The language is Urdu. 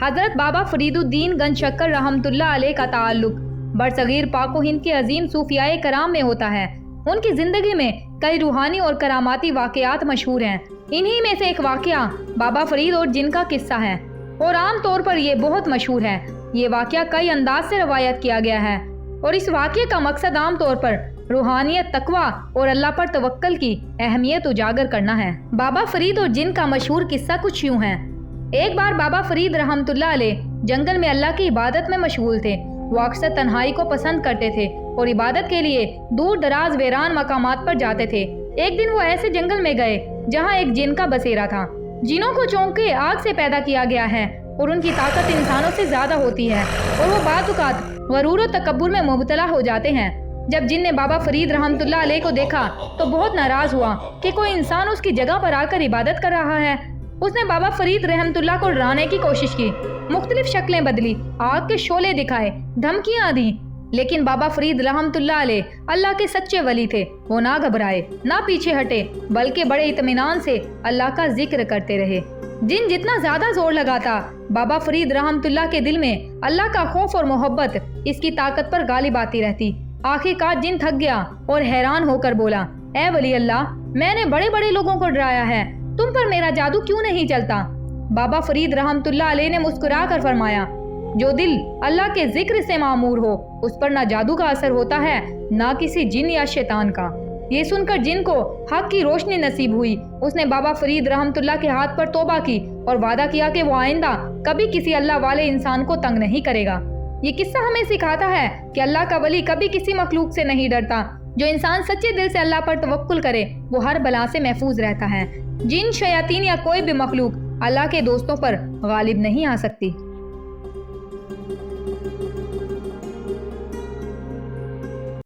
حضرت بابا فرید الدین گنج شکر رحمتullah علیہ کا تعلق برصغیر پاک و ہند کے عظیم صوفیاء کرام میں ہوتا ہے۔ ان کی زندگی میں کئی روحانی اور کراماتی واقعات مشہور ہیں۔ انہی میں سے ایک واقعہ بابا فرید اور جن کا قصہ ہے، اور عام طور پر یہ بہت مشہور ہے۔ یہ واقعہ کئی انداز سے روایت کیا گیا ہے، اور اس واقعے کا مقصد عام طور پر روحانیت، تقوی اور اللہ پر توکل کی اہمیت اجاگر کرنا ہے۔ بابا فرید اور جن کا مشہور قصہ کچھ یوں ہے۔ ایک بار بابا فرید رحمتullah علیہ جنگل میں اللہ کی عبادت میں مشغول تھے۔ وہ اکثر تنہائی کو پسند کرتے تھے اور عبادت کے لیے دور دراز ویران مقامات پر جاتے تھے۔ ایک دن وہ ایسے جنگل میں گئے جہاں ایک جن کا بسیرا تھا۔ جنوں کو چونکہ آگ سے پیدا کیا گیا ہے اور ان کی طاقت انسانوں سے زیادہ ہوتی ہے، اور وہ بعض اوقات غرور و تکبر میں مبتلا ہو جاتے ہیں۔ جب جن نے بابا فرید رحمتullah علیہ کو دیکھا تو بہت ناراض ہوا کہ کوئی انسان اس کی جگہ پر آ کر عبادت کر رہا ہے۔ اس نے بابا فرید رحمتullah کو ڈرانے کی کوشش کی، مختلف شکلیں بدلی، آگ کے شعلے دکھائے، دھمکیاں دیں، لیکن بابا فرید رحمتullah علیہ اللہ کے سچے ولی تھے۔ وہ نہ گھبرائے، نہ پیچھے ہٹے، بلکہ بڑے اطمینان سے اللہ کا ذکر کرتے رہے۔ جن جتنا زیادہ زور لگاتا، بابا فرید رحمتullah کے دل میں اللہ کا خوف اور محبت اس کی طاقت پر غالب آتی رہتی۔ آخرکار جن تھک گیا اور حیران ہو کر بولا، اے ولی اللہ، میں نے بڑے بڑے لوگوں کو ڈرایا ہے، تم پر میرا جادو کیوں نہیں چلتا؟ بابا فرید رحمتullah علیہ نے مسکرا کر فرمایا، جو دل اللہ کے ذکر سے معمور ہو اس پر نہ جادو کا اثر ہوتا ہے، نہ کسی جن یا شیطان کا۔ یہ سن کر جن کو حق کی روشنی نصیب ہوئی، اس نے بابا فرید رحمتullah کے ہاتھ پر توبہ کی اور وعدہ کیا کہ وہ آئندہ کبھی کسی اللہ والے انسان کو تنگ نہیں کرے گا۔ یہ قصہ ہمیں سکھاتا ہے کہ اللہ کا ولی کبھی کسی مخلوق سے نہیں ڈرتا۔ جو انسان سچے دل سے اللہ پر توکل کرے وہ ہر بلا سے محفوظ رہتا ہے۔ جن، شیاطین یا کوئی بھی مخلوق اللہ کے دوستوں پر غالب نہیں آ سکتی۔